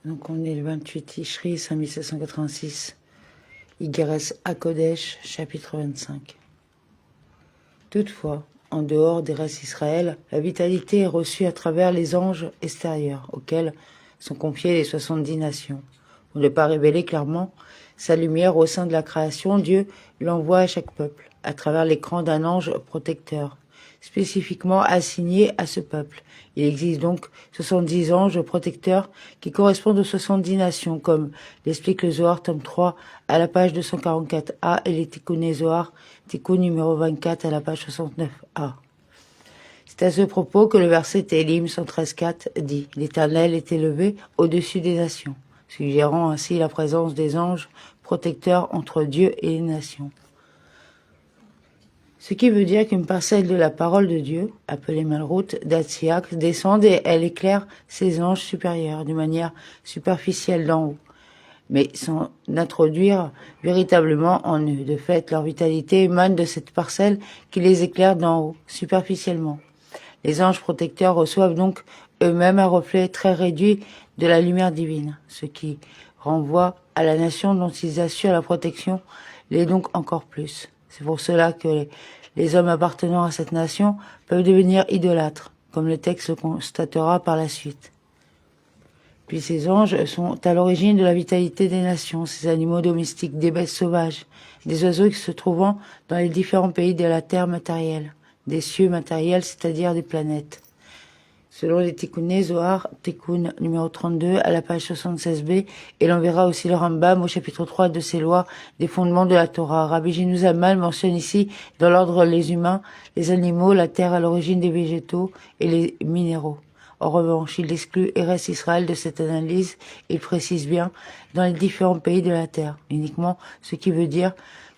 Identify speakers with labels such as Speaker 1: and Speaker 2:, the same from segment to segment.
Speaker 1: Donc on est le 28 Tishri 5786, Igeres Hakodesh, chapitre 25. Toutefois, en dehors des restes Israël, la vitalité est reçue à travers les anges extérieurs, auxquels sont confiées les 70 nations. Pour ne pas révéler clairement sa lumière au sein de la création, Dieu l'envoie à chaque peuple, à travers l'écran d'un ange protecteur, spécifiquement assigné à ce peuple. Il existe donc 70 anges protecteurs qui correspondent aux 70 nations, comme l'explique le Zohar, tome 3, à la page 244a, et les Tikkun Zohar, Tikkun numéro 24, à la page 69a. C'est à ce propos que le verset Télim 113.4 dit « L'Éternel est élevé au-dessus des nations », suggérant ainsi la présence des anges protecteurs entre Dieu et les nations. Ce qui veut dire qu'une parcelle de la parole de Dieu, appelée Malrout d'Atsiak, descend et elle éclaire ses anges supérieurs d'une manière superficielle d'en haut, mais sans introduire véritablement en eux. De fait, leur vitalité émane de cette parcelle qui les éclaire d'en haut, superficiellement. Les anges protecteurs reçoivent donc eux-mêmes un reflet très réduit de la lumière divine, ce qui renvoie à la nation dont ils assurent la protection, l'est donc encore plus. C'est pour cela que les hommes appartenant à cette nation peuvent devenir idolâtres, comme le texte le constatera par la suite. Puis ces anges sont à l'origine de la vitalité des nations, ces animaux domestiques, des bêtes sauvages, des oiseaux qui se trouvent dans les différents pays de la terre matérielle, des cieux matériels, c'est-à-dire des planètes. Selon les Tikkun Zohar, Tikkun numéro 32 à la page 76b, et l'on verra aussi le Rambam au chapitre 3 de ses lois des fondements de la Torah. Rabbi Ginouz Hamel mentionne ici, dans l'ordre les humains, les animaux, la terre à l'origine des végétaux et les minéraux. En revanche, il exclut Eretz Israël de cette analyse et précise bien dans les différents pays de la terre, uniquement ce qui veut dire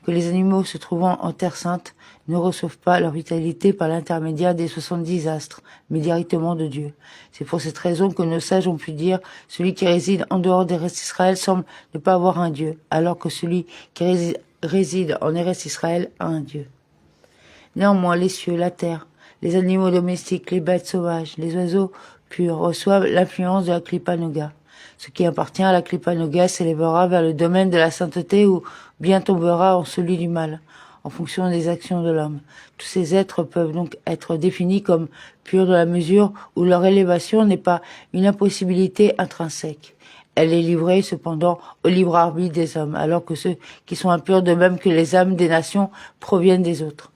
Speaker 1: que les animaux se trouvant en Terre Sainte ne reçoivent pas leur vitalité par l'intermédiaire des 70 astres, mais directement de Dieu. C'est pour cette raison que nos sages ont pu dire « Celui qui réside en dehors d'Eretz Israël semble ne pas avoir un Dieu, alors que celui qui réside en Eretz Israël a un Dieu. » Néanmoins, les cieux, la terre, les animaux domestiques, les bêtes sauvages, les oiseaux purs reçoivent l'influence de la Klippa Noga. Ce qui appartient à la Klippa Noga s'élèvera vers le domaine de la sainteté ou bien tombera en celui du mal, en fonction des actions de l'homme. Tous ces êtres peuvent donc être définis comme purs dans la mesure où leur élévation n'est pas une impossibilité intrinsèque. Elle est livrée cependant au libre arbitre des hommes, alors que ceux qui sont impurs de même que les âmes des nations proviennent des autres.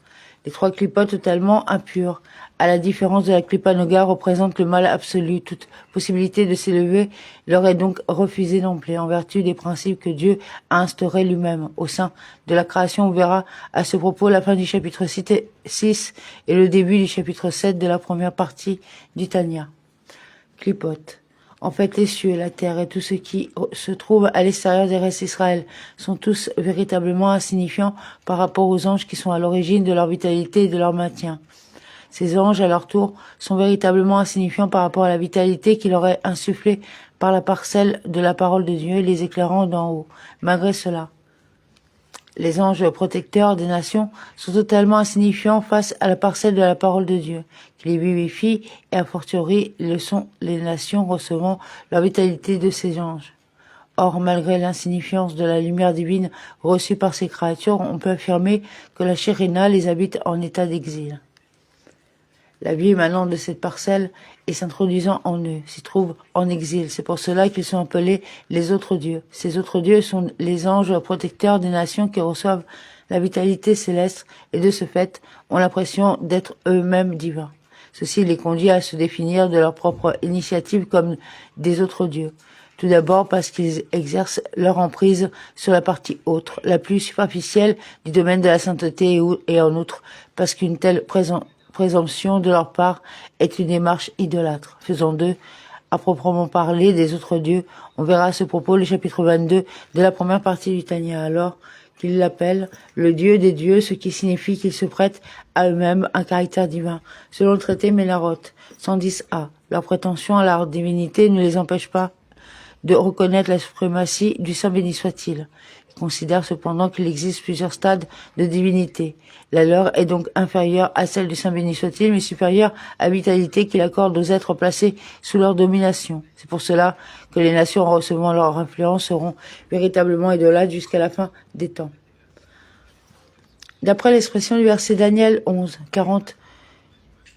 Speaker 1: Les trois klippas totalement impurs, à la différence de la klippa noga, représentent le mal absolu. Toute possibilité de s'élever leur est donc refusée d'emblée, en vertu des principes que Dieu a instaurés lui-même. Au sein de la création, on verra à ce propos la fin du chapitre 6 et le début du chapitre 7 de la première partie du Tanya. Klippot. En fait, les cieux, la terre et tout ce qui se trouve à l'extérieur des restes Israël sont tous véritablement insignifiants par rapport aux anges qui sont à l'origine de leur vitalité et de leur maintien. Ces anges, à leur tour, sont véritablement insignifiants par rapport à la vitalité qui leur est insufflée par la parcelle de la parole de Dieu, les éclairant d'en haut. Malgré cela, les anges protecteurs des nations sont totalement insignifiants face à la parcelle de la parole de Dieu, qui les vivifie, et a fortiori le sont les nations recevant la vitalité de ces anges. Or, malgré l'insignifiance de la lumière divine reçue par ces créatures, on peut affirmer que la Shérina les habite en état d'exil. La vie émanant de cette parcelle et s'introduisant en eux s'y trouve en exil. C'est pour cela qu'ils sont appelés les autres dieux. Ces autres dieux sont les anges protecteurs des nations qui reçoivent la vitalité céleste et de ce fait ont l'impression d'être eux-mêmes divins. Ceci les conduit à se définir de leur propre initiative comme des autres dieux. Tout d'abord parce qu'ils exercent leur emprise sur la partie autre, la plus superficielle du domaine de la sainteté et en outre parce qu'une telle présomption de leur part est une démarche idolâtre, faisant d'eux, à proprement parler, des autres dieux. On verra à ce propos le chapitre 22 de la première partie du Tanya, alors qu'ils l'appellent le Dieu des dieux, ce qui signifie qu'ils se prêtent à eux-mêmes un caractère divin. Selon le traité Mélarot 110a, leur prétention à leur divinité ne les empêche pas de reconnaître la suprématie du Saint béni soit-il. Ils considèrent cependant qu'il existe plusieurs stades de divinité. La leur est donc inférieure à celle du Saint béni soit-il, mais supérieure à la vitalité qu'il accorde aux êtres placés sous leur domination. C'est pour cela que les nations en recevant leur influence seront véritablement idolâtres jusqu'à la fin des temps. D'après l'expression du verset Daniel 11, 40,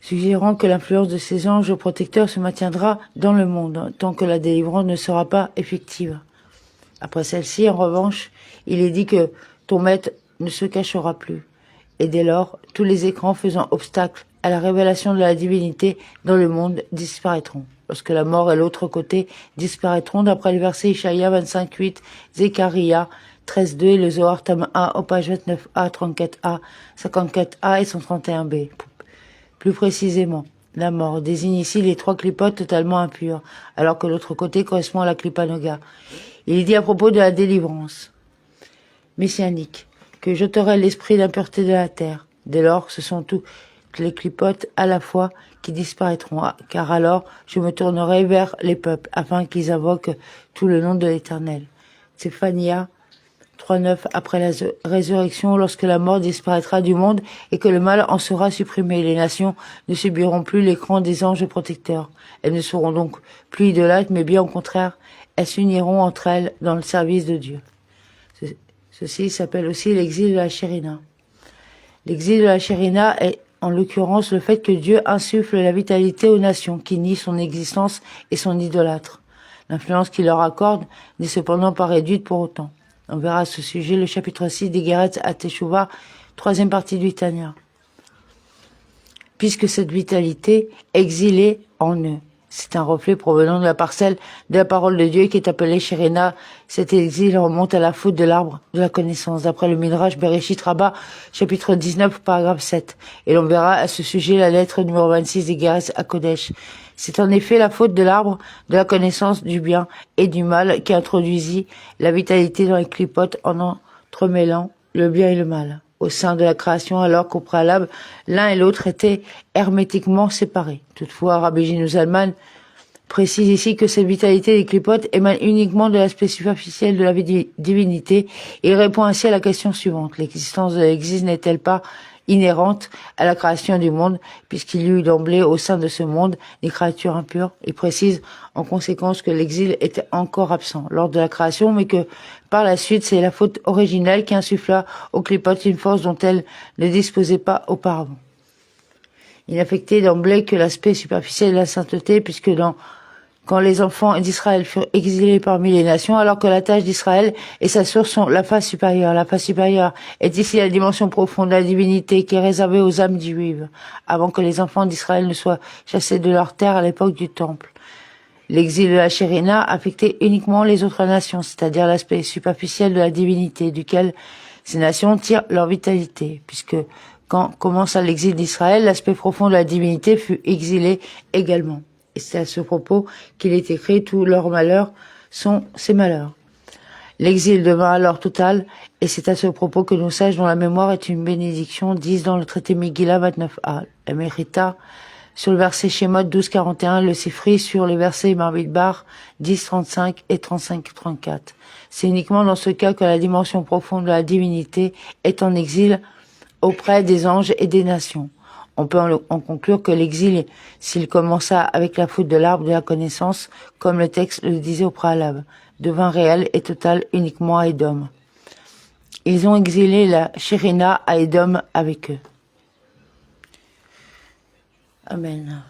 Speaker 1: suggérant que l'influence de ces anges protecteurs se maintiendra dans le monde tant que la délivrance ne sera pas effective. Après celle-ci, en revanche, il est dit que ton maître ne se cachera plus. Et dès lors, tous les écrans faisant obstacle à la révélation de la divinité dans le monde disparaîtront. Lorsque la mort et l'autre côté disparaîtront, d'après le verset Ishaïa 25.8, Zechariah 13.2 et le Zohar Tome 1 aux pages 29a, 34a, 54a et 131b. Plus précisément, la mort désigne ici les trois clipotes totalement impures, alors que l'autre côté correspond à la clipanoga. Il est dit à propos de la délivrance messianique que j'ôterai l'esprit d'impureté de la terre. Dès lors, ce sont toutes les clipotes à la fois qui disparaîtront, car alors je me tournerai vers les peuples, afin qu'ils invoquent tout le nom de l'Éternel. Séphania 3.9 après la résurrection, lorsque la mort disparaîtra du monde et que le mal en sera supprimé, les nations ne subiront plus l'écran des anges protecteurs. Elles ne seront donc plus idolâtres, mais bien au contraire, elles s'uniront entre elles dans le service de Dieu. Ceci s'appelle aussi l'exil de la Shérina. L'exil de la Shérina est en l'occurrence le fait que Dieu insuffle la vitalité aux nations qui nient son existence et son idolâtre. L'influence qu'il leur accorde n'est cependant pas réduite pour autant. On verra à ce sujet le chapitre 6 des Guéret à Teshuvah, troisième partie du Tanya. Puisque cette vitalité exilée en eux, c'est un reflet provenant de la parcelle de la parole de Dieu qui est appelée Shérina. Cet exil remonte à la faute de l'arbre de la connaissance, d'après le Midrash Bereshit Rabbah, chapitre 19, paragraphe 7. Et l'on verra à ce sujet la lettre numéro 26 des Guéret à Kodesh. C'est en effet la faute de l'arbre de la connaissance du bien et du mal qui introduisit la vitalité dans les clipotes en entremêlant le bien et le mal au sein de la création, alors qu'au préalable, l'un et l'autre étaient hermétiquement séparés. Toutefois, Rabbi Gino Zalman précise ici que cette vitalité des clipotes émane uniquement de l'aspect superficiel de la divinité et il répond ainsi à la question suivante. L'existence de l'exil n'est-elle pas inhérente à la création du monde, puisqu'il y eut d'emblée au sein de ce monde des créatures impures. Il précise en conséquence que l'exil était encore absent lors de la création, mais que par la suite c'est la faute originelle qui insuffla aux clipotes une force dont elles ne disposaient pas auparavant. Il n'affectait d'emblée que l'aspect superficiel de la sainteté, puisque quand les enfants d'Israël furent exilés parmi les nations, alors que la tâche d'Israël et sa source sont la face supérieure. La face supérieure est ici la dimension profonde de la divinité qui est réservée aux âmes juives, avant que les enfants d'Israël ne soient chassés de leur terre à l'époque du temple. L'exil de la Shérina affectait uniquement les autres nations, c'est-à-dire l'aspect superficiel de la divinité, duquel ces nations tirent leur vitalité, puisque quand commença l'exil d'Israël, l'aspect profond de la divinité fut exilé également. Et c'est à ce propos qu'il est écrit « Tous leurs malheurs sont ses malheurs ». L'exil devint alors total, et c'est à ce propos que nos sages dont la mémoire est une bénédiction disent dans le traité Megillah 29a, la Mérita, sur le verset Shemot 12.41, le Sifri sur les versets Bamidbar 10.35 et 35.34. C'est uniquement dans ce cas que la dimension profonde de la divinité est en exil auprès des anges et des nations. On peut en conclure que l'exil, s'il commença avec la faute de l'arbre de la connaissance, comme le texte le disait au préalable, devint réel et total uniquement à Édom. Ils ont exilé la Shérina à Édom avec eux. Amen.